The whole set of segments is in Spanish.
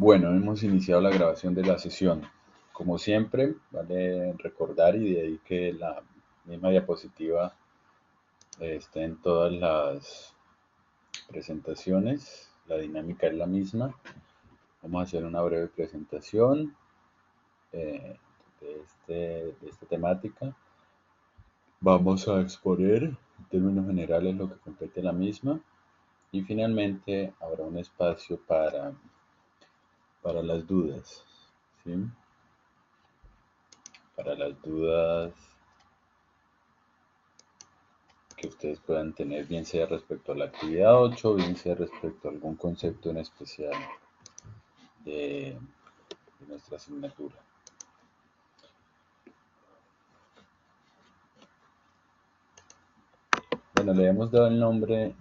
Bueno, hemos iniciado la grabación de la sesión. Como siempre, vale recordar y de ahí que la misma diapositiva esté en todas las presentaciones. La dinámica es la misma. Vamos a hacer una breve presentación eh, de esta temática. Vamos a exponer en términos generales lo que compete la misma y finalmente habrá un espacio para las dudas. ¿Sí? Para las dudas que ustedes puedan tener, bien sea respecto a la actividad 8, bien sea respecto a algún concepto en especial de, de nuestra asignatura. Bueno, le hemos dado el nombre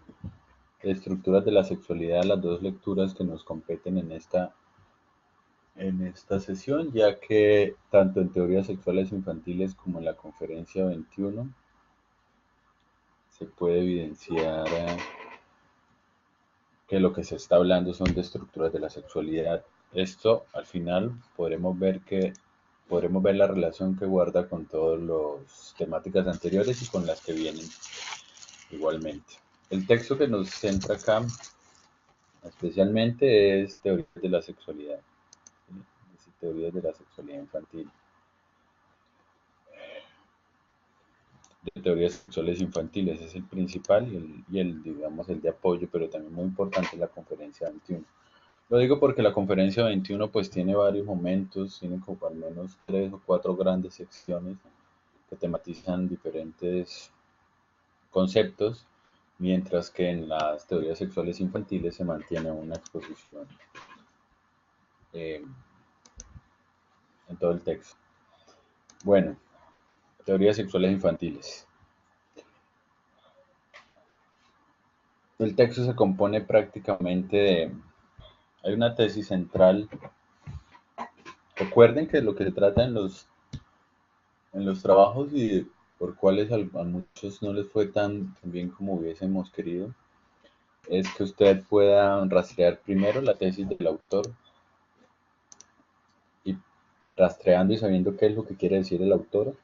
de estructuras de la sexualidad a las dos lecturas que nos competen en esta sesión, ya que tanto en teorías sexuales infantiles como en la conferencia 21 se puede evidenciar que lo que se está hablando son de estructuras de la sexualidad. Esto al final podremos ver la relación que guarda con todas las temáticas anteriores y con las que vienen igualmente. El texto que nos centra acá especialmente es Teorías de la Sexualidad, ¿sí? Es Teorías de la Sexualidad Infantil, de teorías sexuales infantiles, es el principal digamos, el de apoyo, pero también muy importante la conferencia 21. Lo digo porque la conferencia 21 pues tiene varios momentos, tiene como al menos tres o cuatro grandes secciones que tematizan diferentes conceptos, mientras que en las teorías sexuales infantiles se mantiene una exposición eh, en todo el texto. Bueno, teorías sexuales infantiles. El texto se compone prácticamente de... Hay una tesis central. Recuerden que lo que se trata en los trabajos y por cuales a muchos no les fue tan bien como hubiésemos querido, es que usted pueda rastrear primero la tesis del autor y rastreando y sabiendo qué es lo que quiere decir el autor,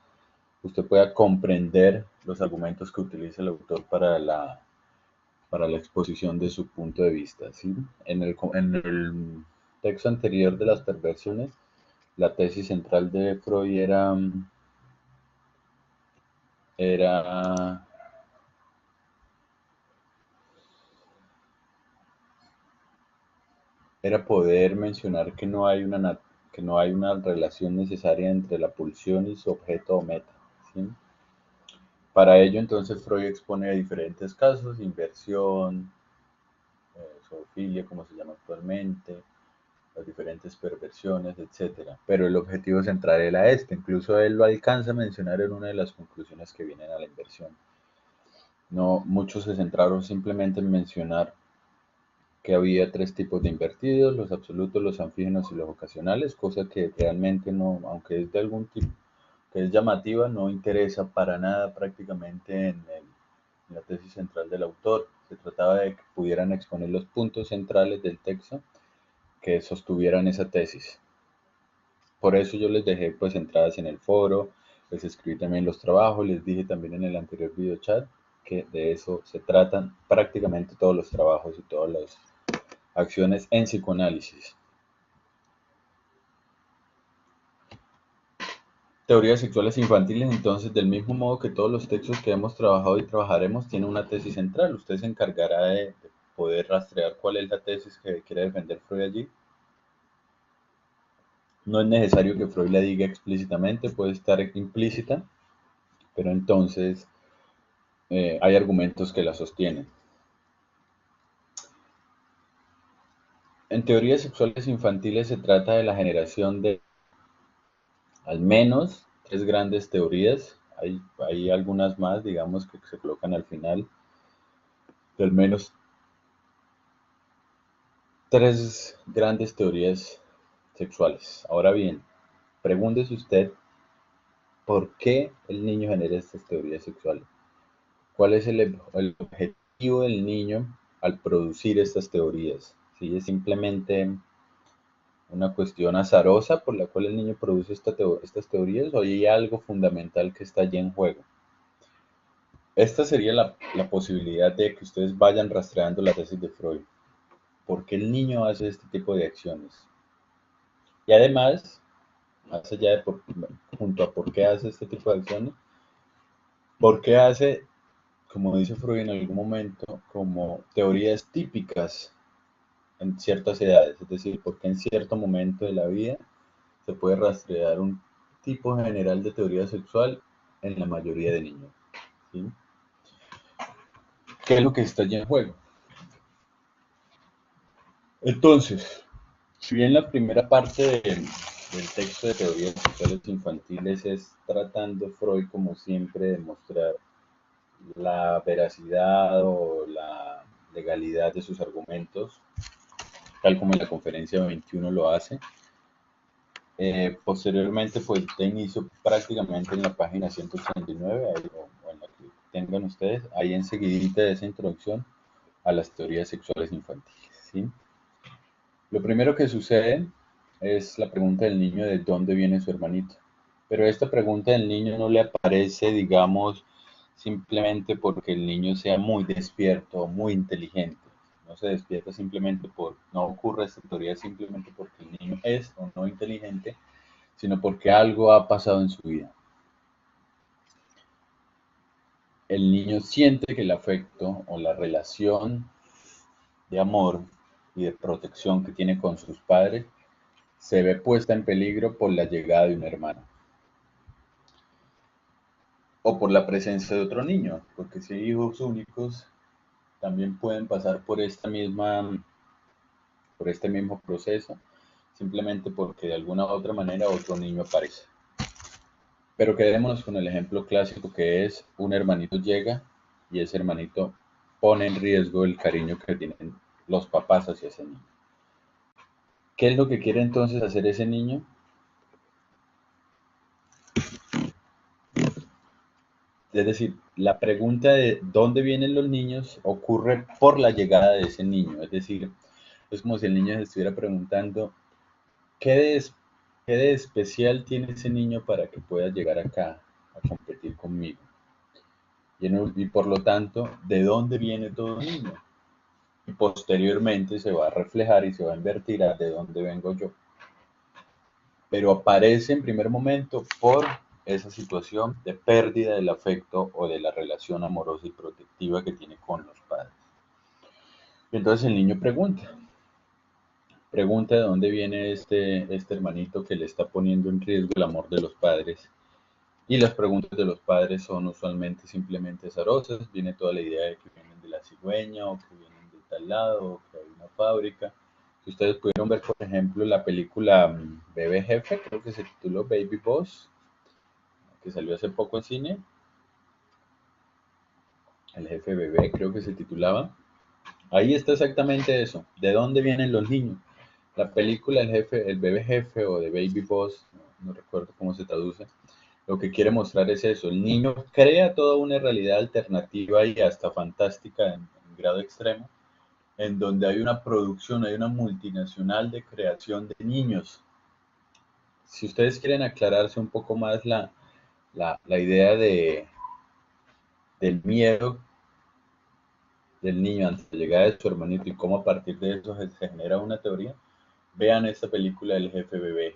usted pueda comprender los argumentos que utiliza el autor para la exposición de su punto de vista. ¿Sí? En el texto anterior de las perversiones, la tesis central de Freud era era poder mencionar que no hay una relación necesaria entre la pulsión y su objeto o meta. ¿Sí? Para ello, entonces, Freud expone diferentes casos, inversión, zoofilia, como se llama actualmente, las diferentes perversiones, etcétera. Pero el objetivo central era este, incluso él lo alcanza a mencionar en una de las conclusiones que vienen a la inversión. No, muchos se centraron simplemente en mencionar que había tres tipos de invertidos, los absolutos, los anfígenos y los ocasionales, cosa que realmente no, aunque es de algún tipo, que es llamativa, no interesa para nada prácticamente en la tesis central del autor. Se trataba de que pudieran exponer los puntos centrales del texto que sostuvieran esa tesis. Por eso yo les dejé pues entradas en el foro, les escribí también los trabajos, les dije también en el anterior video chat que de eso se tratan prácticamente todos los trabajos y todas las acciones en psicoanálisis. Teorías sexuales infantiles, entonces, del mismo modo que todos los textos que hemos trabajado y trabajaremos, tiene una tesis central. Usted se encargará de poder rastrear cuál es la tesis que quiere defender Freud allí. No es necesario que Freud la diga explícitamente, puede estar implícita, pero entonces hay argumentos que la sostienen. En teorías sexuales infantiles se trata de la generación de al menos tres grandes teorías. Hay algunas más, digamos, que se colocan al final, de al menos tres grandes teorías sexuales. Ahora bien, pregúntese usted por qué el niño genera estas teorías sexuales. ¿Cuál es el objetivo del niño al producir estas teorías? Si es simplemente una cuestión azarosa por la cual el niño produce estas teorías, o hay algo fundamental que está allí en juego? Esta sería la posibilidad de que ustedes vayan rastreando la tesis de Freud. ¿Por qué el niño hace este tipo de acciones? Y además, más allá de junto a por qué hace este tipo de acciones, por qué hace, como dice Freud en algún momento, como teorías típicas en ciertas edades, es decir, por qué en cierto momento de la vida se puede rastrear un tipo general de teoría sexual en la mayoría de niños. ¿Sí? ¿Qué es lo que está allí en juego? Entonces, si bien la primera parte del texto de teorías sexuales infantiles es tratando Freud, como siempre, de mostrar la veracidad o la legalidad de sus argumentos, tal como en la conferencia 21 lo hace. Posteriormente, pues da inicio prácticamente en la página 139, ahí, o en la que tengan ustedes, ahí enseguidita de esa introducción a las teorías sexuales infantiles. ¿Sí? Lo primero que sucede es la pregunta del niño de dónde viene su hermanito. Pero esta pregunta del niño no le aparece, digamos, simplemente porque el niño sea muy despierto o muy inteligente. No se despierta simplemente no ocurre esta teoría simplemente porque el niño es o no inteligente, sino porque algo ha pasado en su vida. El niño siente que el afecto o la relación de amor y de protección que tiene con sus padres se ve puesta en peligro por la llegada de un hermano o por la presencia de otro niño, porque si hay hijos únicos también pueden pasar por este mismo proceso, simplemente porque de alguna u otra manera otro niño aparece. Pero quedémonos con el ejemplo clásico que es un hermanito llega y ese hermanito pone en riesgo el cariño que tienen los papás hacia ese niño. ¿Qué es lo que quiere entonces hacer ese niño? Es decir, la pregunta de dónde vienen los niños ocurre por la llegada de ese niño. Es decir, es como si el niño se estuviera preguntando, ¿qué de, qué de especial tiene ese niño para que pueda llegar acá a competir conmigo? Y por lo tanto, ¿de dónde viene todo niño? Y posteriormente se va a reflejar y se va a invertir a de dónde vengo yo. Pero aparece en primer momento por esa situación de pérdida del afecto o de la relación amorosa y protectiva que tiene con los padres. Y entonces el niño pregunta de dónde viene este hermanito que le está poniendo en riesgo el amor de los padres. Y las preguntas de los padres son usualmente simplemente azarosas. Viene toda la idea de que vienen de la cigüeña o que vienen de tal lado o que hay una fábrica. Si ustedes pudieron ver, por ejemplo, la película Bebé Jefe, creo que se tituló Baby Boss, que salió hace poco en cine. El jefe bebé creo que se titulaba. Ahí está exactamente eso. ¿De dónde vienen los niños? La película El bebé jefe o The Baby Boss, no recuerdo cómo se traduce, lo que quiere mostrar es eso. El niño crea toda una realidad alternativa y hasta fantástica en grado extremo, en donde hay una producción, hay una multinacional de creación de niños. Si ustedes quieren aclararse un poco más la idea del miedo del niño ante la llegada de su hermanito y cómo a partir de eso se genera una teoría, vean esta película del jefe bebé.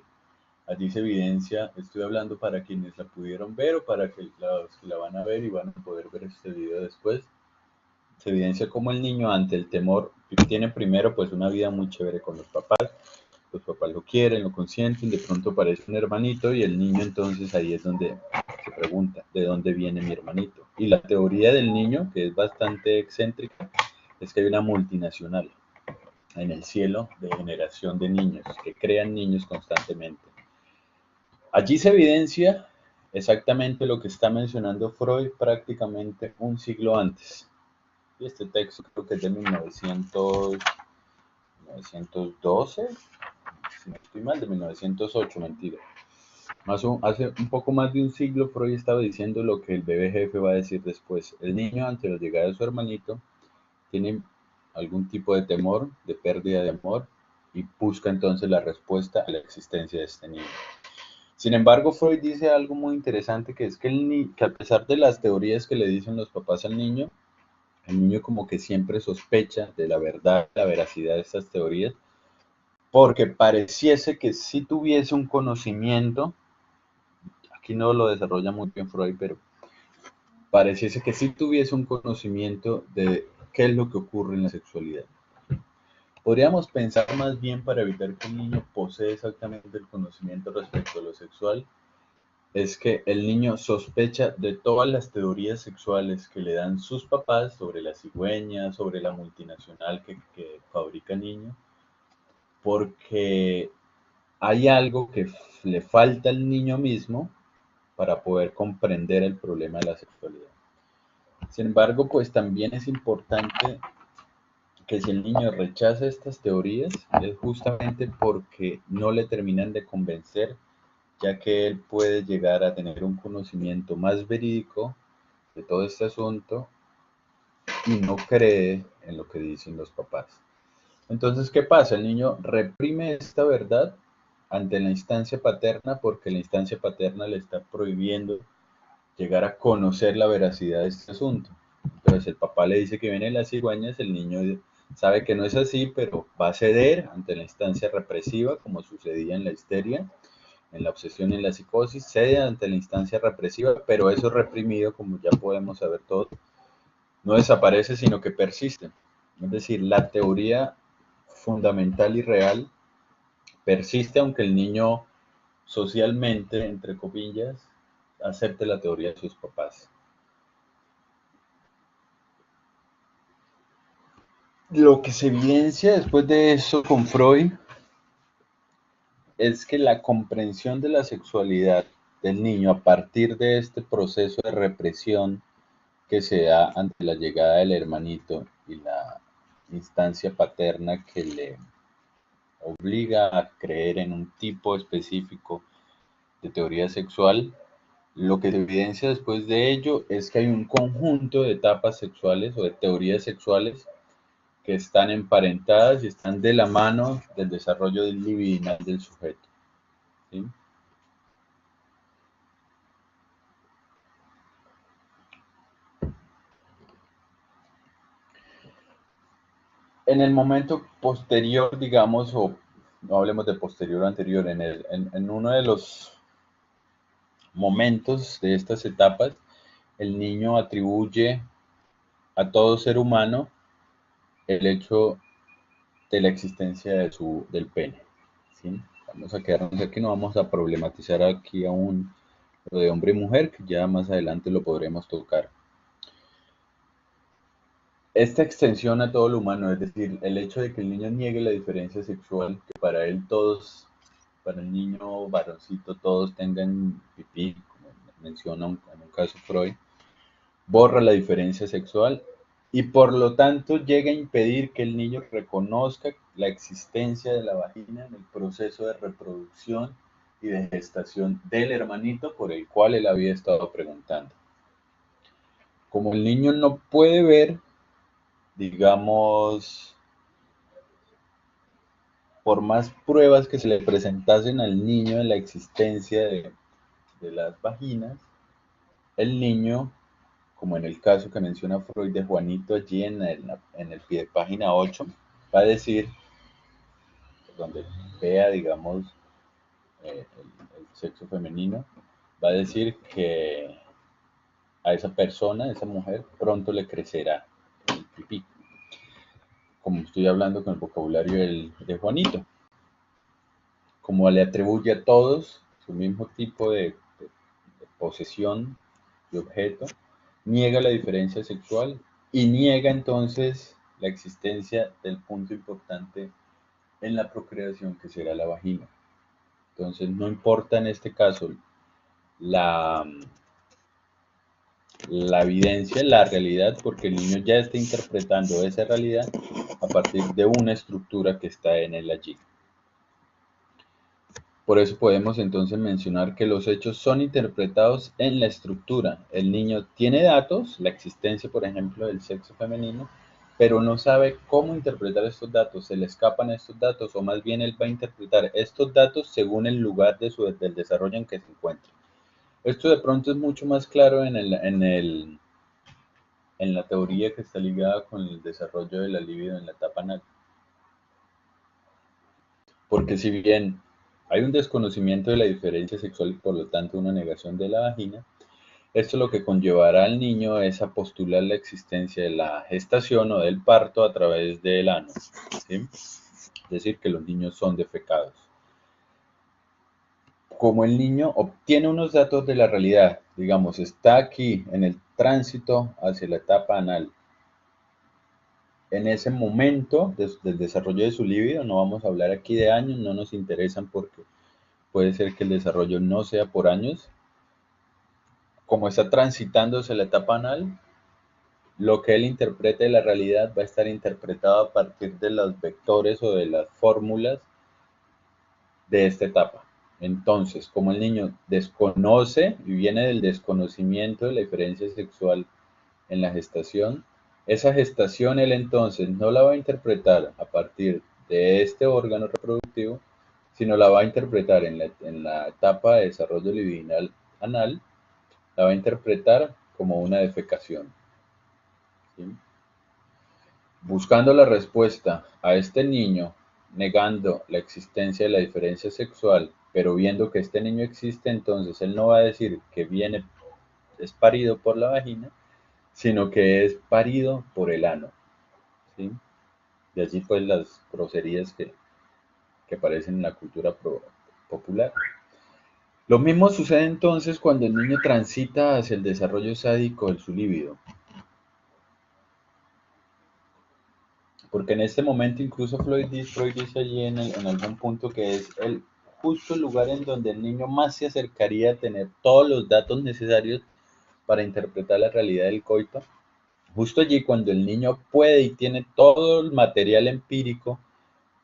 Allí se evidencia, estoy hablando para quienes la pudieron ver o para los que la van a ver y van a poder ver este video después. Se evidencia cómo el niño ante el temor tiene primero pues una vida muy chévere con los papás lo quieren, lo consienten, de pronto aparece un hermanito y el niño entonces ahí es donde se pregunta, ¿de dónde viene mi hermanito? Y la teoría del niño, que es bastante excéntrica, es que hay una multinacional en el cielo de generación de niños, que crean niños constantemente. Allí se evidencia exactamente lo que está mencionando Freud prácticamente un siglo antes. Y este texto creo que es de 1912, si no estoy mal, de 1908, mentira. Hace un poco más de un siglo Freud estaba diciendo lo que el bebé jefe va a decir después. El niño ante la llegada de su hermanito tiene algún tipo de temor, de pérdida de amor, y busca entonces la respuesta a la existencia de este niño. Sin embargo, Freud dice algo muy interesante, que es que a pesar de las teorías que le dicen los papás al niño, el niño como que siempre sospecha de la verdad, la veracidad de estas teorías, porque pareciese que si tuviese un conocimiento, aquí no lo desarrolla muy bien Freud, pero pareciese que si tuviese un conocimiento de qué es lo que ocurre en la sexualidad. Podríamos pensar más bien, para evitar que el niño posee exactamente el conocimiento respecto a lo sexual, es que el niño sospecha de todas las teorías sexuales que le dan sus papás sobre la cigüeña, sobre la multinacional que fabrica niños, porque hay algo que le falta al niño mismo para poder comprender el problema de la sexualidad. Sin embargo, pues también es importante que si el niño rechaza estas teorías es justamente porque no le terminan de convencer, ya que él puede llegar a tener un conocimiento más verídico de todo este asunto y no cree en lo que dicen los papás. Entonces, ¿qué pasa? El niño reprime esta verdad ante la instancia paterna porque la instancia paterna le está prohibiendo llegar a conocer la veracidad de este asunto. Entonces el papá le dice que vienen las cigüeñas, el niño sabe que no es así, pero va a ceder ante la instancia represiva, como sucedía en la histeria, en la obsesión y en la psicosis, cede ante la instancia represiva, pero eso reprimido, como ya podemos saber todos, no desaparece, sino que persiste. Es decir, la teoría fundamental y real persiste aunque el niño socialmente, entre comillas, acepte la teoría de sus papás. Lo que se evidencia después de eso con Freud es que la comprensión de la sexualidad del niño a partir de este proceso de represión que se da ante la llegada del hermanito y la instancia paterna que le obliga a creer en un tipo específico de teoría sexual, lo que se evidencia después de ello es que hay un conjunto de etapas sexuales o de teorías sexuales que están emparentadas y están de la mano del desarrollo del libidinal del sujeto. ¿Sí? En el momento posterior, digamos, o no hablemos de posterior o anterior, en uno de los momentos de estas etapas, el niño atribuye a todo ser humano el hecho de la existencia del pene. ¿Sí? Vamos a quedarnos aquí, no vamos a problematizar aquí aún lo de hombre y mujer, que ya más adelante lo podremos tocar. Esta extensión a todo lo humano, es decir, el hecho de que el niño niegue la diferencia sexual, que para él todos, para el niño varoncito todos tengan pipí, como menciona en un caso Freud, borra la diferencia sexual y por lo tanto llega a impedir que el niño reconozca la existencia de la vagina en el proceso de reproducción y de gestación del hermanito por el cual él había estado preguntando. Como el niño no puede ver, digamos, por más pruebas que se le presentasen al niño de la existencia de las vaginas, el niño, como en el caso que menciona Freud de Juanito allí en el pie de página 8, va a decir, donde vea, digamos, el sexo femenino, va a decir que a esa persona, a esa mujer, pronto le crecerá el pipí, como estoy hablando con el vocabulario de Juanito. Como le atribuye a todos su mismo tipo de posesión de objeto, niega la diferencia sexual y niega entonces la existencia del punto importante en la procreación que será la vagina. Entonces no importa en este caso la, la evidencia, la realidad, porque el niño ya está interpretando esa realidad a partir de una estructura que está en él allí. Por eso podemos entonces mencionar que los hechos son interpretados en la estructura. El niño tiene datos, la existencia, por ejemplo, del sexo femenino, pero no sabe cómo interpretar estos datos, se le escapan estos datos, o más bien él va a interpretar estos datos según el lugar del desarrollo en que se encuentra. Esto de pronto es mucho más claro en la teoría que está ligada con el desarrollo de la libido en la etapa anal. Porque si bien hay un desconocimiento de la diferencia sexual y por lo tanto una negación de la vagina, esto lo que conllevará al niño es a postular la existencia de la gestación o del parto a través del ano, ¿sí? Es decir, que los niños son defecados. Como el niño obtiene unos datos de la realidad, digamos, está aquí en el tránsito hacia la etapa anal, en ese momento del desarrollo de su libido, no vamos a hablar aquí de años, no nos interesan porque puede ser que el desarrollo no sea por años, como está transitándose la etapa anal, lo que él interprete de la realidad va a estar interpretado a partir de los vectores o de las fórmulas de esta etapa. Entonces, como el niño desconoce y viene del desconocimiento de la diferencia sexual en la gestación, esa gestación él entonces no la va a interpretar a partir de este órgano reproductivo, sino la va a interpretar en la etapa de desarrollo libidinal anal, la va a interpretar como una defecación, ¿sí? Buscando la respuesta a este niño, negando la existencia de la diferencia sexual, pero viendo que este niño existe, entonces él no va a decir que viene, es parido por la vagina, sino que es parido por el ano, ¿sí? Y así pues las groserías que aparecen en la cultura popular. Lo mismo sucede entonces cuando el niño transita hacia el desarrollo sádico de su líbido. Porque en este momento incluso Freud dice allí en algún punto que es el justo lugar en donde el niño más se acercaría a tener todos los datos necesarios para interpretar la realidad del coito. Justo allí cuando el niño puede y tiene todo el material empírico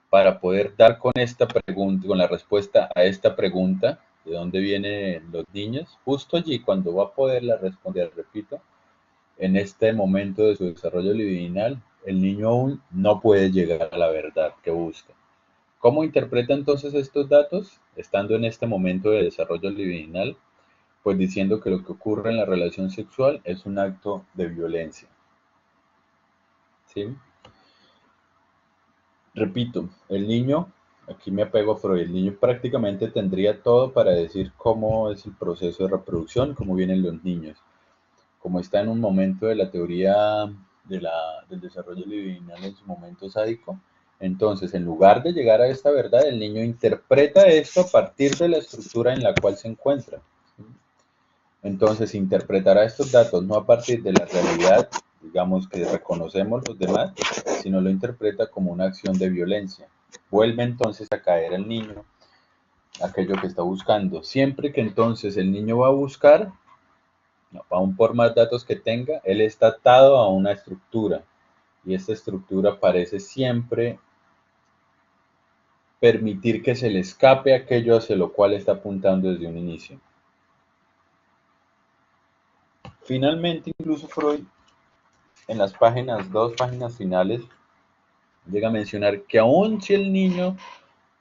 para poder dar con esta pregunta, con la respuesta a esta pregunta, de dónde vienen los niños, justo allí cuando va a poderla responder, repito, en este momento de su desarrollo libidinal, el niño aún no puede llegar a la verdad que busca. ¿Cómo interpreta entonces estos datos? Estando en este momento de desarrollo libidinal, pues diciendo que lo que ocurre en la relación sexual es un acto de violencia. ¿Sí? Repito, el niño, aquí me apego a Freud, el niño prácticamente tendría todo para decir cómo es el proceso de reproducción, cómo vienen los niños. Como está en un momento de la teoría del desarrollo libidinal en su momento sádico, entonces en lugar de llegar a esta verdad, el niño interpreta esto a partir de la estructura en la cual se encuentra. Entonces interpretará estos datos no a partir de la realidad, digamos que reconocemos los demás, sino lo interpreta como una acción de violencia. Vuelve entonces a caer el niño aquello que está buscando. Siempre que entonces el niño va a buscar, aún por más datos que tenga, él está atado a una estructura y esta estructura parece siempre permitir que se le escape aquello hacia lo cual está apuntando desde un inicio. Finalmente, incluso Freud, en las dos páginas finales, llega a mencionar que aun si el niño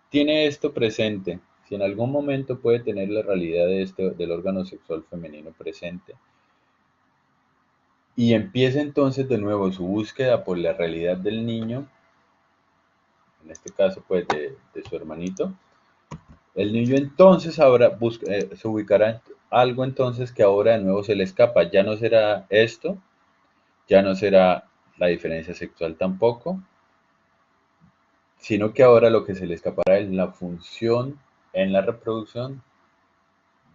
tiene esto presente, si en algún momento puede tener la realidad del órgano sexual femenino presente, y empieza entonces de nuevo su búsqueda por la realidad del niño, en este caso pues de su hermanito, el niño entonces ahora se ubicará en algo entonces que ahora de nuevo se le escapa, ya no será esto, ya no será la diferencia sexual tampoco, sino que ahora lo que se le escapará es la función en la reproducción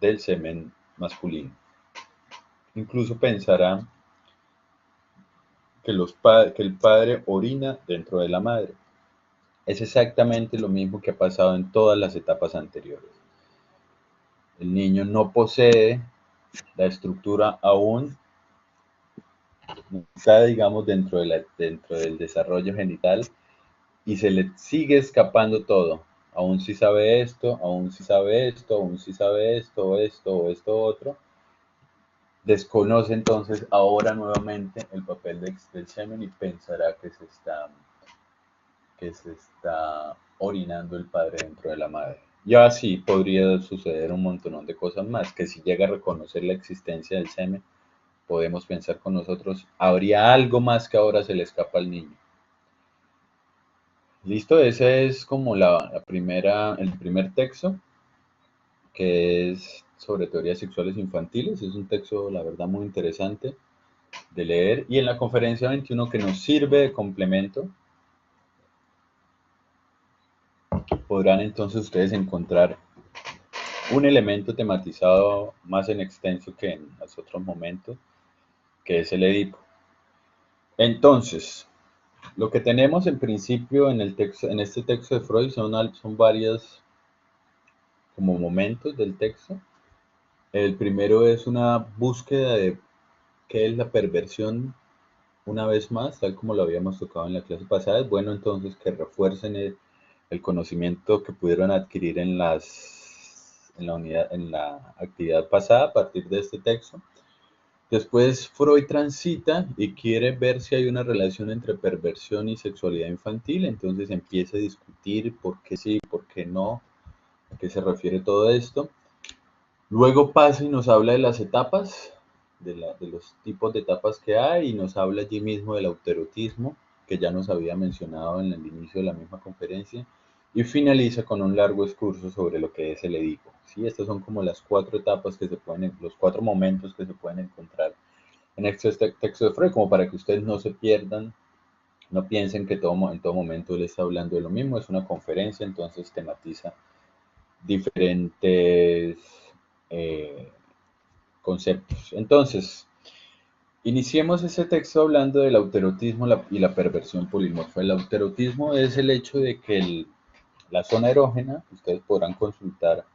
del semen masculino. Incluso pensará que el padre orina dentro de la madre. Es exactamente lo mismo que ha pasado en todas las etapas anteriores. El niño no posee la estructura aún, está, digamos, dentro del desarrollo genital y se le sigue escapando todo. Aún si sabe esto, aún si sabe esto, aún si sabe esto, o esto otro. desconoce entonces ahora nuevamente el papel del semen y pensará que se está orinando el padre dentro de la madre. Y así podría suceder un montón de cosas más, que si llega a reconocer la existencia del semen, podemos pensar con nosotros, habría algo más que ahora se le escapa al niño. Listo, ese es como el primer texto, que es sobre teorías sexuales infantiles. Es un texto, la verdad, muy interesante de leer. Y en la conferencia 21 que nos sirve de complemento, podrán entonces ustedes encontrar un elemento tematizado más en extenso que en los otros momentos, que es el Edipo. Entonces, lo que tenemos en principio en el texto, en este texto de Freud son varios como momentos del texto. El primero es una búsqueda de qué es la perversión una vez más, tal como lo habíamos tocado en la clase pasada. Es bueno entonces que refuercen el conocimiento que pudieron adquirir en la actividad pasada a partir de este texto. Después Freud transita y quiere ver si hay una relación entre perversión y sexualidad infantil, entonces empieza a discutir por qué sí, por qué no, a qué se refiere todo esto. Luego pasa y nos habla de las etapas, de los tipos de etapas que hay, y nos habla allí mismo del autoerotismo, que ya nos había mencionado en el inicio de la misma conferencia, y finaliza con un largo excurso sobre lo que es el Edipo. ¿Sí? Estas son como las cuatro etapas que se pueden, los cuatro momentos que se pueden encontrar en este texto de Freud, como para que ustedes no se pierdan, no piensen que en todo momento él está hablando de lo mismo. Es una conferencia, entonces tematiza diferentes eh, conceptos. Entonces, iniciemos ese texto hablando del autoerotismo y la perversión polimorfa. El autoerotismo es el hecho de que la zona erógena, ustedes podrán consultar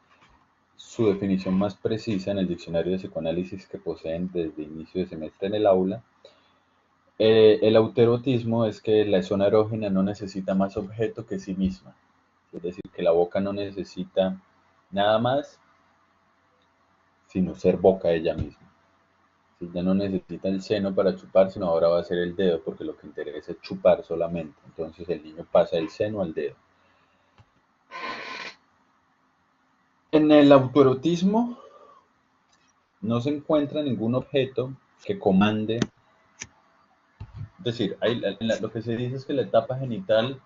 su definición más precisa en el diccionario de psicoanálisis que poseen desde inicio de semestre en el aula. El autoerotismo es que la zona erógena no necesita más objeto que sí misma. Es decir, que la boca no necesita nada más sino ser boca ella misma. Si ya no necesita el seno para chupar, sino ahora va a ser el dedo, porque lo que interesa es chupar solamente. Entonces el niño pasa del seno al dedo. En el autoerotismo no se encuentra ningún objeto que comande. Es decir, lo que se dice es que la etapa genital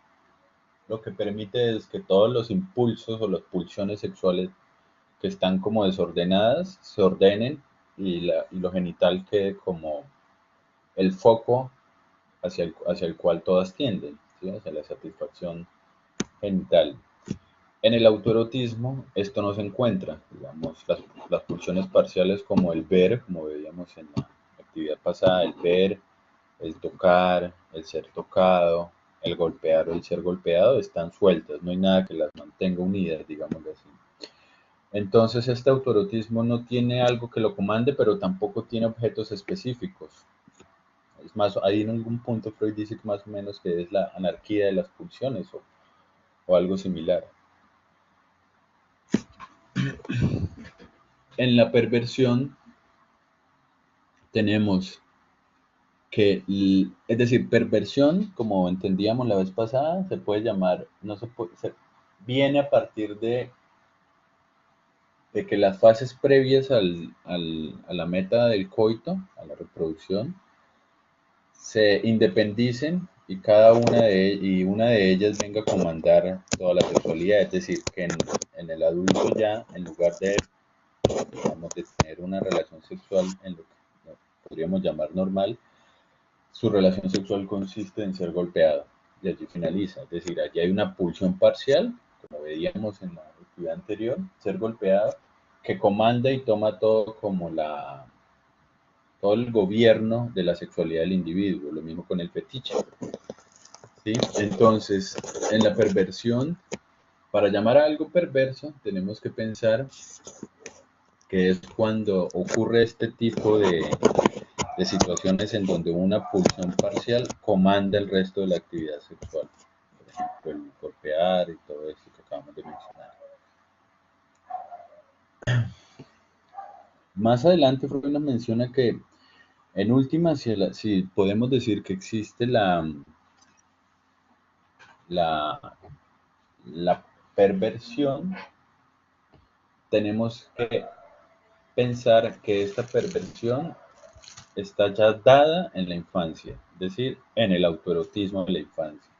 lo que permite es que todos los impulsos o las pulsiones sexuales que están como desordenadas se ordenen y lo genital quede como el foco hacia el cual todas tienden, ¿sí? Hacia la satisfacción genital. En el autoerotismo esto no se encuentra, digamos, las pulsiones parciales como el ver, como veíamos en la actividad pasada, el ver, el tocar, el ser tocado, el golpear o el ser golpeado están sueltas, no hay nada que las mantenga unidas, digámoslo así. Entonces este autoerotismo no tiene algo que lo comande, pero tampoco tiene objetos específicos. Es más, ahí en algún punto Freud dice que más o menos que es la anarquía de las pulsiones o algo similar. En la perversión tenemos que, es decir, perversión, como entendíamos la vez pasada, se puede llamar, no se puede, viene a partir de que las fases previas a la meta del coito, a la reproducción, se independicen y una de ellas venga a comandar toda la sexualidad, es decir, que en el adulto ya, en lugar digamos, de tener una relación sexual en lo que podríamos llamar normal, su relación sexual consiste en ser golpeado y allí finaliza, es decir, allí hay una pulsión parcial, como veíamos en la actividad anterior, ser golpeado, que comanda y toma todo el gobierno de la sexualidad del individuo, lo mismo con el fetiche. ¿Sí? Entonces, en la perversión, para llamar a algo perverso, tenemos que pensar que es cuando ocurre este tipo de situaciones en donde una pulsión parcial comanda el resto de la actividad sexual. Por ejemplo, el golpear y todo esto que acabamos de mencionar. Más adelante Freud nos menciona que en última, si podemos decir que existe la, la perversión, tenemos que pensar que esta perversión está ya dada en la infancia, es decir, en el autoerotismo de la infancia,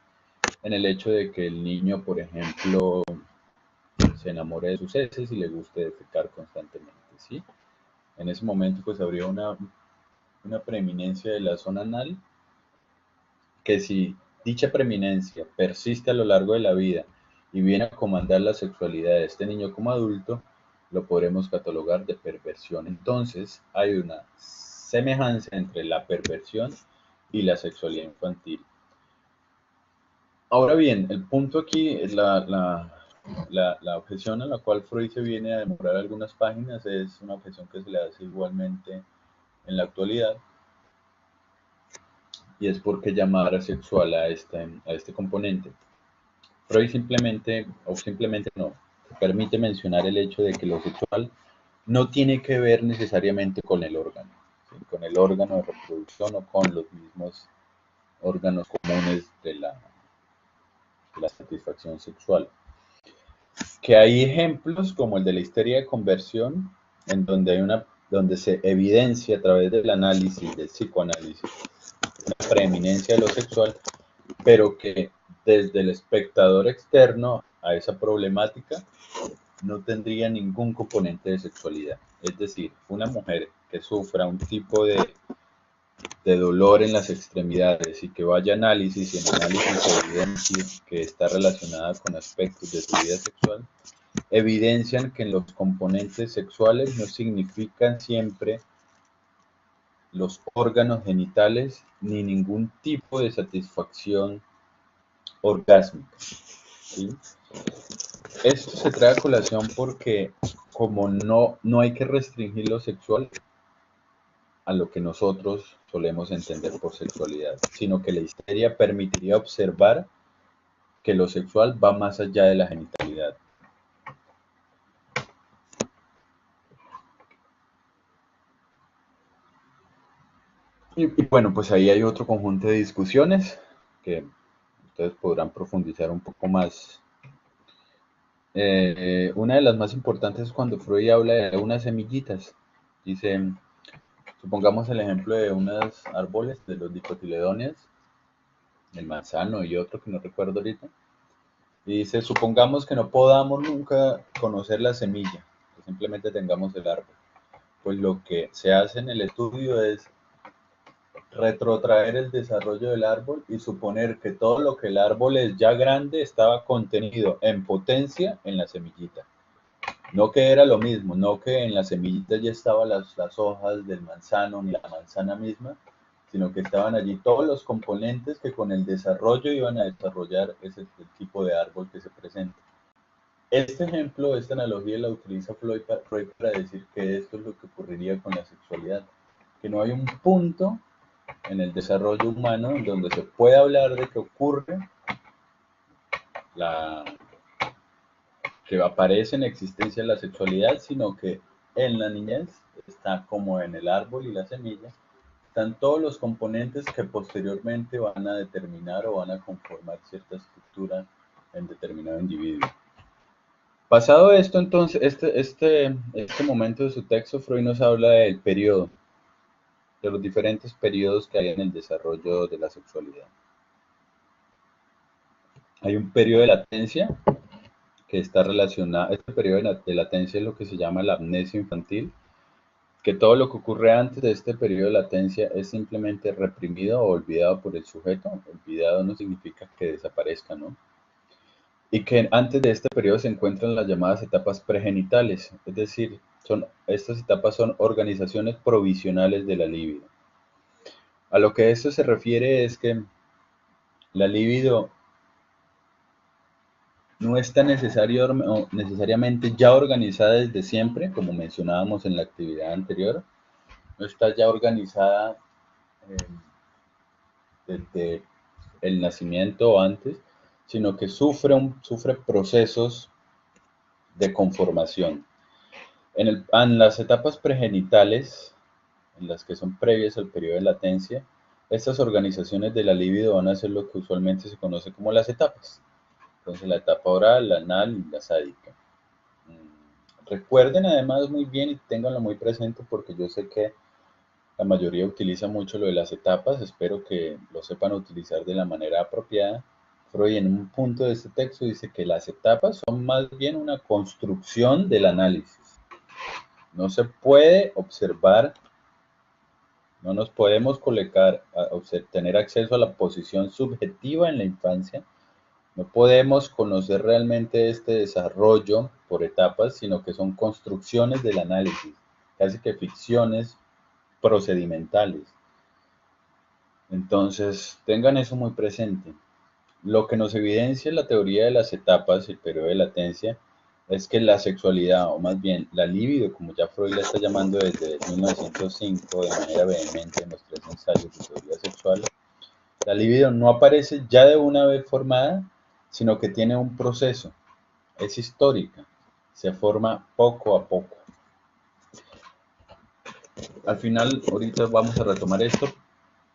en el hecho de que el niño, por ejemplo, se enamore de sus heces y le guste defecar constantemente, ¿sí? En ese momento pues habría una preeminencia de la zona anal que si dicha preeminencia persiste a lo largo de la vida y viene a comandar la sexualidad de este niño como adulto, lo podremos catalogar de perversión. Entonces, hay una semejanza entre la perversión y la sexualidad infantil. Ahora bien, el punto aquí, la objeción a la cual Freud se viene a demorar algunas páginas es una objeción que se le hace igualmente en la actualidad, y es por qué llamar asexual a este componente. Freud simplemente, o simplemente no, permite mencionar el hecho de que lo sexual no tiene que ver necesariamente con el órgano, ¿sí? Con el órgano de reproducción o con los mismos órganos comunes de la satisfacción sexual. Que hay ejemplos como el de la histeria de conversión, en donde donde se evidencia a través del análisis, del psicoanálisis, una preeminencia de lo sexual, pero que desde el espectador externo a esa problemática no tendría ningún componente de sexualidad. Es decir, una mujer que sufra un tipo de dolor en las extremidades y que vaya a análisis y en análisis se evidencie que está relacionada con aspectos de su vida sexual, evidencian que los componentes sexuales no significan siempre los órganos genitales ni ningún tipo de satisfacción orgásmica, ¿sí? Esto se trae a colación porque como no hay que restringir lo sexual a lo que nosotros solemos entender por sexualidad, sino que la histeria permitiría observar que lo sexual va más allá de la genitalidad. Y bueno, pues ahí hay otro conjunto de discusiones que ustedes podrán profundizar un poco más. Una de las más importantes es cuando Freud habla de unas semillitas. Dice, supongamos el ejemplo de unos árboles, de los dicotiledóneas, el manzano y otro que no recuerdo ahorita. Y dice, supongamos que no podamos nunca conocer la semilla, que simplemente tengamos el árbol. Pues lo que se hace en el estudio es retrotraer el desarrollo del árbol y suponer que todo lo que el árbol es ya grande estaba contenido en potencia en la semillita. No que era lo mismo, no que en la semillita ya estaban las hojas del manzano ni la manzana misma, sino que estaban allí todos los componentes que con el desarrollo iban a desarrollar ese tipo de árbol que se presenta. Este ejemplo, esta analogía la utiliza Freud para decir que esto es lo que ocurriría con la sexualidad, que no hay un punto en el desarrollo humano en donde se puede hablar de que ocurre la, que aparece en existencia la sexualidad, sino que en la niñez está como en el árbol y la semilla, están todos los componentes que posteriormente van a determinar o van a conformar cierta estructura en determinado individuo. Pasado esto, entonces, este momento de su texto, Freud nos habla del periodo, de los diferentes periodos que hay en el desarrollo de la sexualidad. Hay un periodo de latencia que está relacionado, este periodo de latencia es lo que se llama la amnesia infantil, que todo lo que ocurre antes de este periodo de latencia es simplemente reprimido o olvidado por el sujeto. Olvidado no significa que desaparezca, ¿no? Y que antes de este periodo se encuentran las llamadas etapas pregenitales, es decir, estas etapas son organizaciones provisionales de la libido. A lo que esto se refiere es que la libido no está necesariamente ya organizada desde siempre, como mencionábamos en la actividad anterior, no está ya organizada eh, desde el nacimiento o antes, sino que sufre procesos de conformación. En las etapas pregenitales, en las que son previas al periodo de latencia, estas organizaciones de la libido van a ser lo que usualmente se conoce como las etapas. Entonces, la etapa oral, la anal y la sádica. Recuerden además muy bien y ténganlo muy presente porque yo sé que la mayoría utiliza mucho lo de las etapas, espero que lo sepan utilizar de la manera apropiada. Freud en un punto de este texto dice que las etapas son más bien una construcción del análisis. No se puede observar, no nos podemos colocar, tener acceso a la posición subjetiva en la infancia. No podemos conocer realmente este desarrollo por etapas, sino que son construcciones del análisis, casi que ficciones procedimentales. Entonces, tengan eso muy presente. Lo que nos evidencia la teoría de las etapas, el periodo de latencia, es que la sexualidad, o más bien la libido, como ya Freud la está llamando desde 1905 de manera vehemente en los 3 ensayos de teoría sexual, la libido no aparece ya de una vez formada, sino que tiene un proceso, es histórica, se forma poco a poco. Al final, ahorita vamos a retomar esto,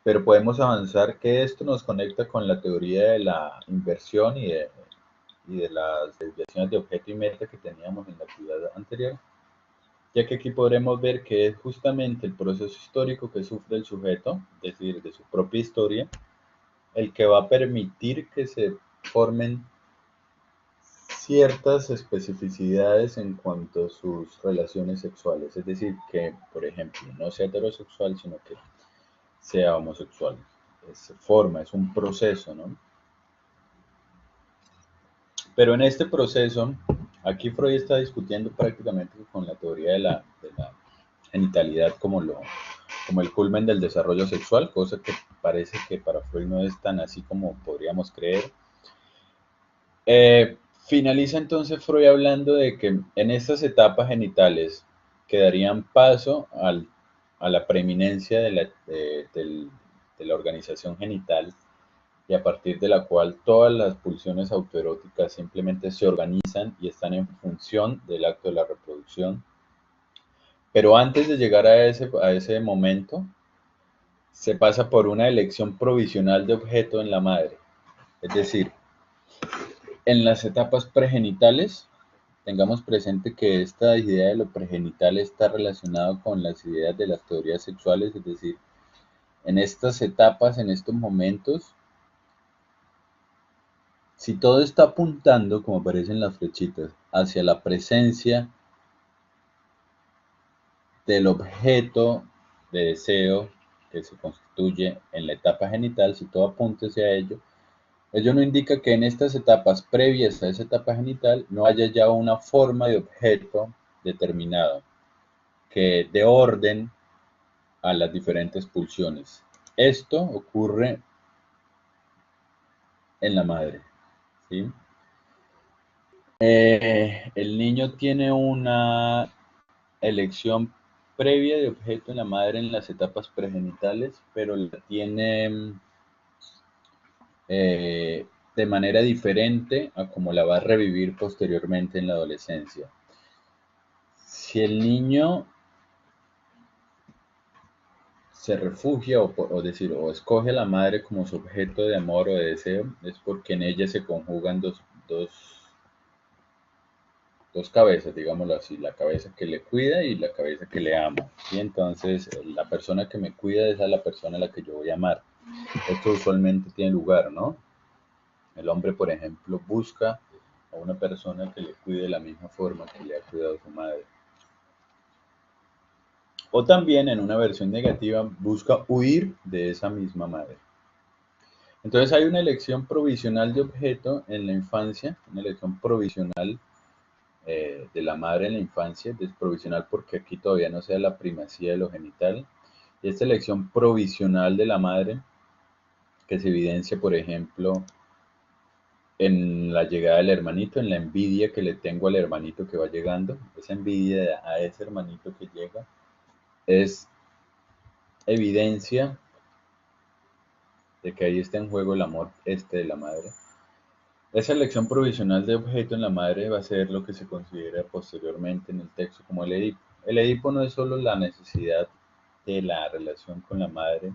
pero podemos avanzar que esto nos conecta con la teoría de la inversión y de las desviaciones de objeto y meta que teníamos en la actividad anterior, ya que aquí podremos ver que es justamente el proceso histórico que sufre el sujeto, es decir, de su propia historia, el que va a permitir que se formen ciertas especificidades en cuanto a sus relaciones sexuales, es decir, que, por ejemplo, no sea heterosexual, sino que sea homosexual. Es un proceso, ¿no? Pero en este proceso, aquí Freud está discutiendo prácticamente con la teoría de la genitalidad como el culmen del desarrollo sexual, cosa que parece que para Freud no es tan así como podríamos creer. Finaliza entonces Freud hablando de que en estas etapas genitales que darían paso a la preeminencia de la organización genital, y a partir de la cual todas las pulsiones autoeróticas simplemente se organizan y están en función del acto de la reproducción. Pero antes de llegar a ese momento, se pasa por una elección provisional de objeto en la madre. Es decir, en las etapas pregenitales, tengamos presente que esta idea de lo pregenital está relacionado con las ideas de las teorías sexuales, es decir, en estas etapas, en estos momentos, si todo está apuntando, como aparecen las flechitas, hacia la presencia del objeto de deseo que se constituye en la etapa genital, si todo apunta hacia ello, ello no indica que en estas etapas previas a esa etapa genital no haya ya una forma de objeto determinado que dé orden a las diferentes pulsiones. Esto ocurre en la madre, ¿sí? El niño tiene una elección previa de objeto en la madre en las etapas pregenitales, pero la tiene de manera diferente a como la va a revivir posteriormente en la adolescencia. Si el niño se refugia o escoge a la madre como su objeto de amor o de deseo, es porque en ella se conjugan dos cabezas, digámoslo así, la cabeza que le cuida y la cabeza que le ama. Y entonces la persona que me cuida es a la persona a la que yo voy a amar. Esto usualmente tiene lugar, ¿no? El hombre, por ejemplo, busca a una persona que le cuide de la misma forma que le ha cuidado su madre. O también en una versión negativa busca huir de esa misma madre. Entonces hay una elección provisional de objeto en la infancia, una elección provisional de la madre en la infancia, desprovisional porque aquí todavía no se da la primacía de lo genital, y esta elección provisional de la madre que se evidencia, por ejemplo, en la llegada del hermanito, en la envidia que le tengo al hermanito que va llegando, esa envidia a ese hermanito que llega, es evidencia de que ahí está en juego el amor de la madre. Esa elección provisional de objeto en la madre va a ser lo que se considera posteriormente en el texto como el Edipo. El Edipo no es solo la necesidad de la relación con la madre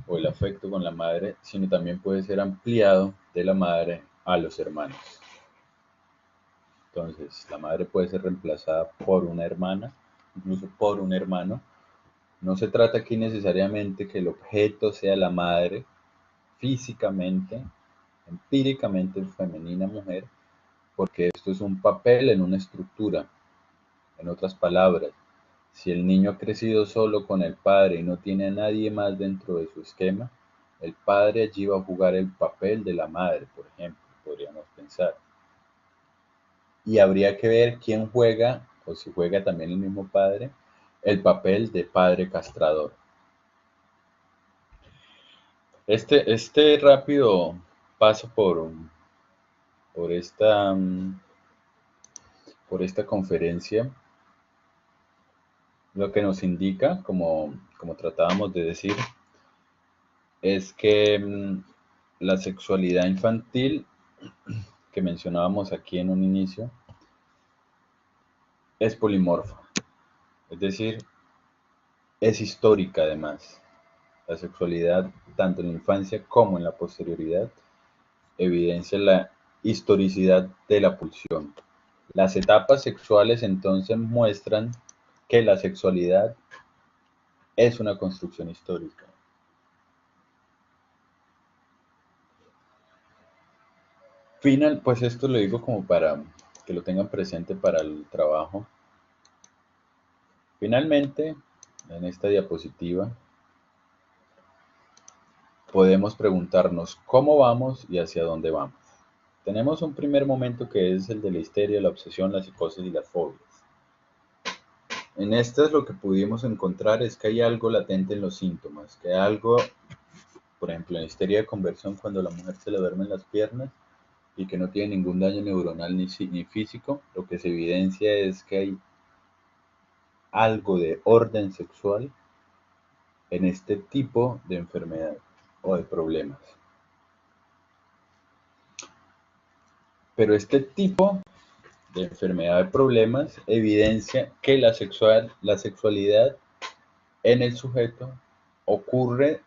o el afecto con la madre, sino también puede ser ampliado de la madre a los hermanos. Entonces, la madre puede ser reemplazada por una hermana, incluso por un hermano. No se trata aquí necesariamente que el objeto sea la madre físicamente, empíricamente femenina mujer, porque esto es un papel en una estructura. En otras palabras, si el niño ha crecido solo con el padre y no tiene a nadie más dentro de su esquema, el padre allí va a jugar el papel de la madre, por ejemplo, podríamos pensar. Y habría que ver quién juega, o si juega también el mismo padre, el papel de padre castrador. Este rápido paso por esta, por esta conferencia lo que nos indica, como tratábamos de decir, es que la sexualidad infantil que mencionábamos aquí en un inicio es polimorfa, es decir, es histórica además. La sexualidad, tanto en la infancia como en la posterioridad, evidencia la historicidad de la pulsión. Las etapas sexuales entonces muestran que la sexualidad es una construcción histórica. Pues esto lo digo como para que lo tengan presente para el trabajo. Finalmente, en esta diapositiva, podemos preguntarnos cómo vamos y hacia dónde vamos. Tenemos un primer momento que es el de la histeria, la obsesión, la psicosis y las fobias. En estas lo que pudimos encontrar es que hay algo latente en los síntomas, que algo, por ejemplo, en histeria de conversión, cuando la mujer se le duermen las piernas y que no tiene ningún daño neuronal ni físico, lo que se evidencia es que hay algo de orden sexual en este tipo de enfermedad o de problemas. Pero este tipo de enfermedad de problemas evidencia que la sexualidad en el sujeto ocurre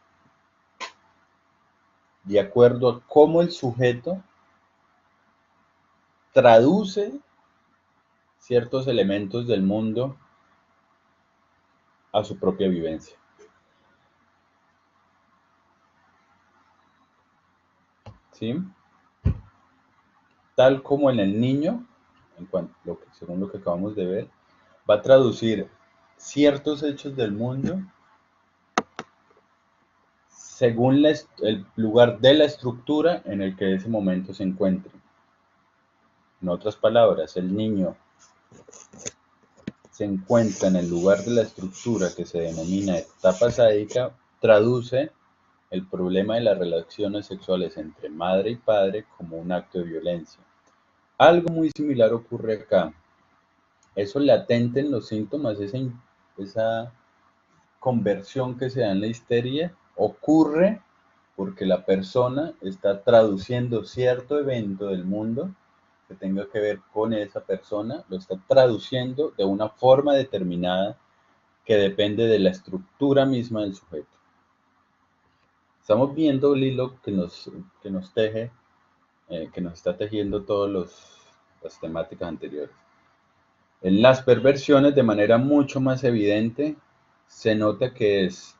de acuerdo a cómo el sujeto traduce ciertos elementos del mundo a su propia vivencia. ¿Sí? Tal como en el niño, según lo que acabamos de ver, va a traducir ciertos hechos del mundo según el lugar de la estructura en el que ese momento se encuentre. En otras palabras, el niño se encuentra en el lugar de la estructura que se denomina etapa sádica, traduce el problema de las relaciones sexuales entre madre y padre como un acto de violencia. Algo muy similar ocurre acá. Eso latente en los síntomas, esa conversión que se da en la histeria, ocurre porque la persona está traduciendo cierto evento del mundo que tenga que ver con esa persona, lo está traduciendo de una forma determinada que depende de la estructura misma del sujeto. Estamos viendo el hilo que nos teje, que nos está tejiendo todas las temáticas anteriores. En las perversiones, de manera mucho más evidente, se nota que es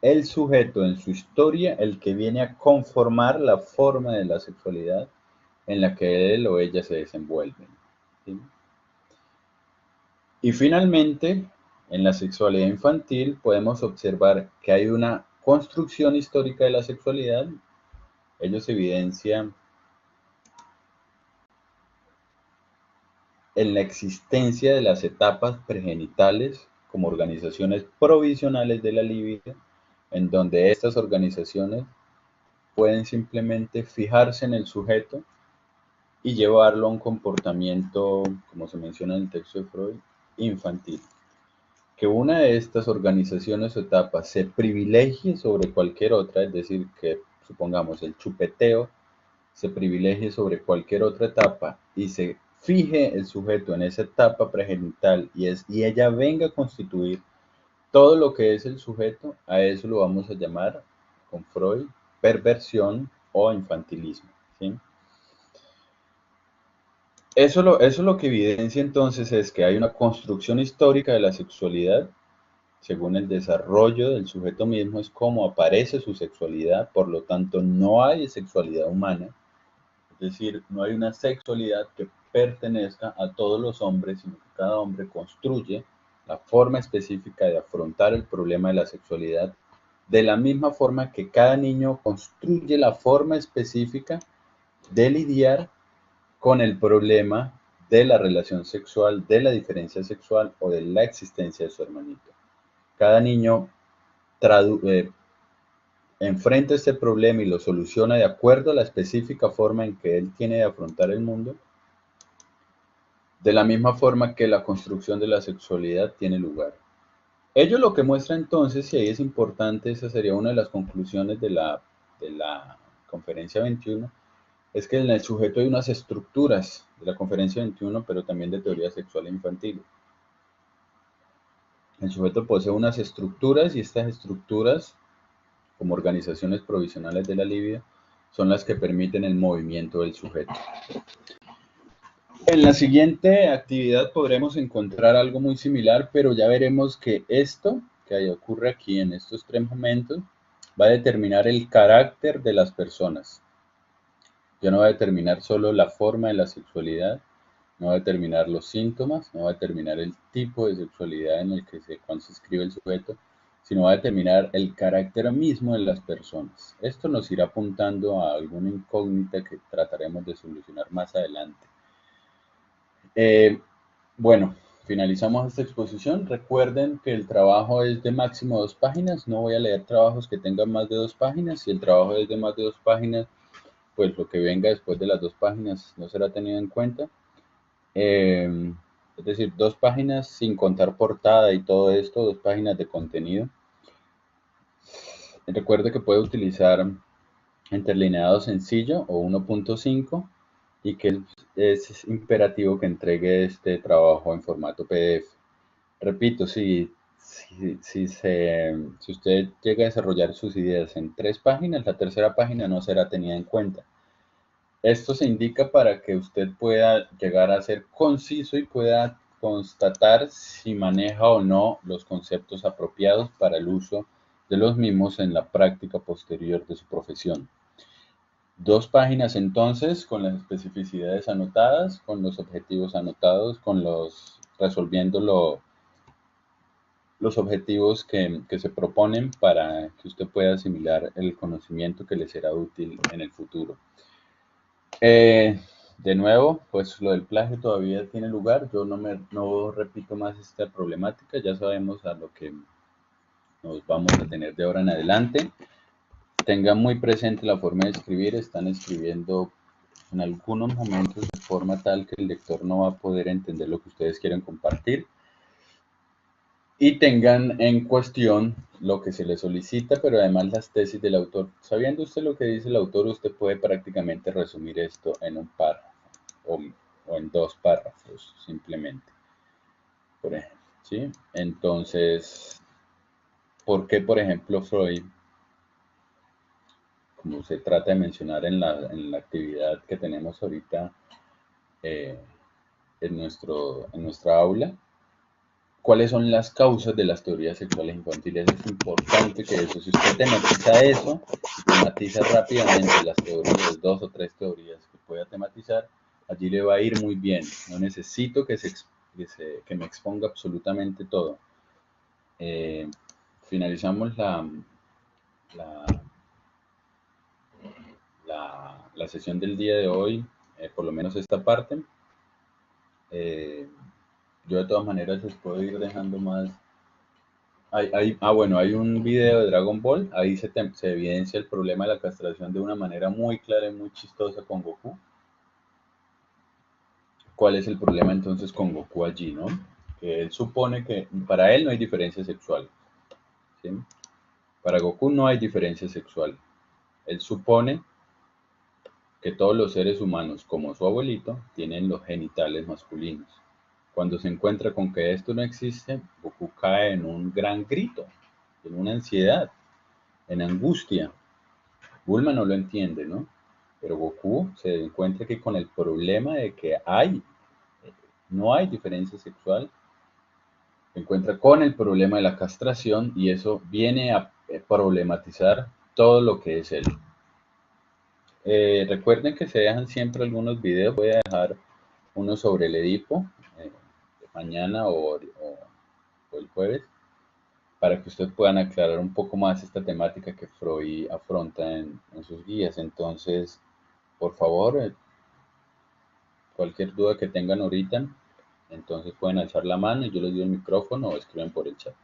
el sujeto en su historia el que viene a conformar la forma de la sexualidad en la que él o ella se desenvuelven. ¿Sí? Y finalmente, en la sexualidad infantil podemos observar que hay una construcción histórica de la sexualidad. Ellos evidencian en la existencia de las etapas pregenitales como organizaciones provisionales de la libido, en donde estas organizaciones pueden simplemente fijarse en el sujeto y llevarlo a un comportamiento, como se menciona en el texto de Freud, infantil. Que una de estas organizaciones o etapas se privilegie sobre cualquier otra, es decir, que supongamos el chupeteo se privilegie sobre cualquier otra etapa y se fije el sujeto en esa etapa pregenital y ella venga a constituir todo lo que es el sujeto, a eso lo vamos a llamar, con Freud, perversión o infantilismo, ¿sí? Eso lo que evidencia entonces es que hay una construcción histórica de la sexualidad, según el desarrollo del sujeto mismo, es como aparece su sexualidad, por lo tanto no hay sexualidad humana, es decir, no hay una sexualidad que pertenezca a todos los hombres, sino que cada hombre construye la forma específica de afrontar el problema de la sexualidad, de la misma forma que cada niño construye la forma específica de lidiar con el problema de la relación sexual, de la diferencia sexual o de la existencia de su hermanito. Cada niño enfrenta este problema y lo soluciona de acuerdo a la específica forma en que él tiene de afrontar el mundo, de la misma forma que la construcción de la sexualidad tiene lugar. Ello lo que muestra entonces, y ahí es importante, esa sería una de las conclusiones de la conferencia 21, es que en el sujeto hay unas estructuras de la conferencia 21, pero también de teoría sexual infantil. El sujeto posee unas estructuras y estas estructuras, como organizaciones provisionales de la libido, son las que permiten el movimiento del sujeto. En la siguiente actividad podremos encontrar algo muy similar, pero ya veremos que esto que ocurre aquí en estos tres momentos va a determinar el carácter de las personas. Ya no va a determinar solo la forma de la sexualidad, no va a determinar los síntomas, no va a determinar el tipo de sexualidad en el que se inscribe el sujeto, sino va a determinar el carácter mismo de las personas. Esto nos irá apuntando a alguna incógnita que trataremos de solucionar más adelante. Bueno, finalizamos esta exposición. Recuerden que el trabajo es de máximo 2 páginas. No voy a leer trabajos que tengan más de 2 páginas. Si el trabajo es de más de 2 páginas, pues lo que venga después de las 2 páginas no será tenido en cuenta. Es decir, 2 páginas sin contar portada y todo esto, 2 páginas de contenido. Recuerde que puede utilizar interlineado sencillo o 1.5 y que es imperativo que entregue este trabajo en formato PDF. Repito, si usted llega a desarrollar sus ideas en 3 páginas, la tercera página no será tenida en cuenta. Esto se indica para que usted pueda llegar a ser conciso y pueda constatar si maneja o no los conceptos apropiados para el uso de los mismos en la práctica posterior de su profesión. 2 páginas entonces con las especificidades anotadas, con los objetivos anotados, resolviendo los objetivos que se proponen para que usted pueda asimilar el conocimiento que le será útil en el futuro. De nuevo, pues lo del plagio todavía tiene lugar. Yo no repito más esta problemática. Ya sabemos a lo que nos vamos a tener de ahora en adelante. Tengan muy presente la forma de escribir. Están escribiendo en algunos momentos de forma tal que el lector no va a poder entender lo que ustedes quieren compartir. Y tengan en cuestión lo que se le solicita, pero además las tesis del autor. Sabiendo usted lo que dice el autor, usted puede prácticamente resumir esto en un párrafo o en 2 párrafos simplemente. Por ejemplo, ¿sí? Entonces, ¿por qué, por ejemplo, Freud, como se trata de mencionar en la actividad que tenemos ahorita en nuestra aula, cuáles son las causas de las teorías sexuales infantiles? Es importante que eso, si usted tematiza eso, tematiza rápidamente las teorías, 2 o 3 teorías que pueda tematizar, allí le va a ir muy bien. No necesito que me exponga absolutamente todo. Finalizamos la sesión del día de hoy, por lo menos esta parte. Yo de todas maneras les puedo ir dejando más. Bueno, hay un video de Dragon Ball, ahí se evidencia el problema de la castración de una manera muy clara y muy chistosa con Goku. ¿Cuál es el problema entonces con Goku allí, no? Que él supone que para él no hay diferencia sexual, ¿sí? Para Goku no hay diferencia sexual. Él supone que todos los seres humanos, como su abuelito, tienen los genitales masculinos. Cuando se encuentra con que esto no existe, Goku cae en un gran grito, en una ansiedad, en angustia. Bulma no lo entiende, ¿no? Pero Goku se encuentra que con el problema de que no hay diferencia sexual, se encuentra con el problema de la castración y eso viene a problematizar todo lo que es él. Recuerden que se dejan siempre algunos videos, voy a dejar uno sobre el Edipo eh, mañana o el jueves, para que ustedes puedan aclarar un poco más esta temática que Freud afronta en sus guías. Entonces, por favor, cualquier duda que tengan ahorita, entonces pueden alzar la mano y yo les doy el micrófono o escriben por el chat.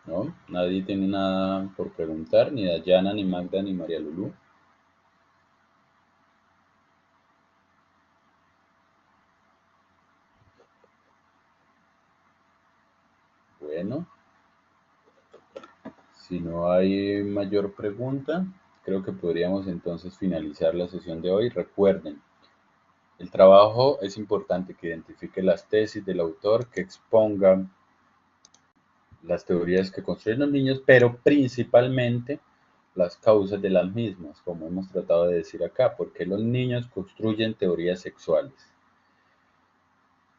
¿No? Nadie tiene nada por preguntar, ni Dayana, ni Magda, ni María Lulú. Bueno, si no hay mayor pregunta, creo que podríamos entonces finalizar la sesión de hoy. Recuerden, el trabajo es importante que identifique las tesis del autor, que exponga las teorías que construyen los niños, pero principalmente las causas de las mismas, como hemos tratado de decir acá, porque los niños construyen teorías sexuales.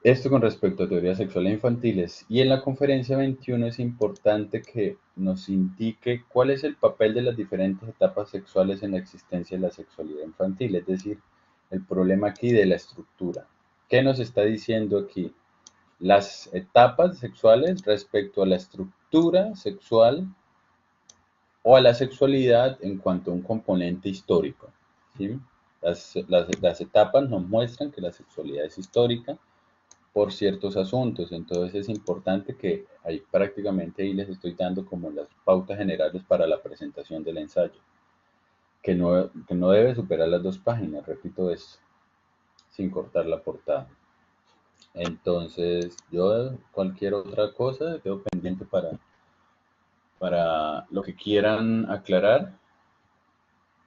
Esto con respecto a teorías sexuales infantiles. Y en la conferencia 21 es importante que nos indique cuál es el papel de las diferentes etapas sexuales en la existencia de la sexualidad infantil, es decir, el problema aquí de la estructura. ¿Qué nos está diciendo aquí? Las etapas sexuales respecto a la estructura sexual o a la sexualidad en cuanto a un componente histórico. ¿Sí? Las etapas nos muestran que la sexualidad es histórica por ciertos asuntos, entonces es importante que ahí prácticamente ahí les estoy dando como las pautas generales para la presentación del ensayo, que no debe superar las 2 páginas, repito esto, sin cortar la portada. Entonces, yo cualquier otra cosa quedo pendiente para lo que quieran aclarar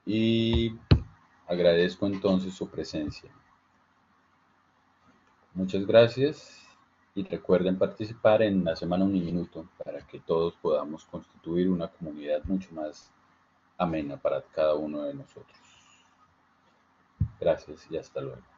y agradezco entonces su presencia. Muchas gracias y recuerden participar en la semana Uniminuto para que todos podamos constituir una comunidad mucho más amena para cada uno de nosotros. Gracias y hasta luego.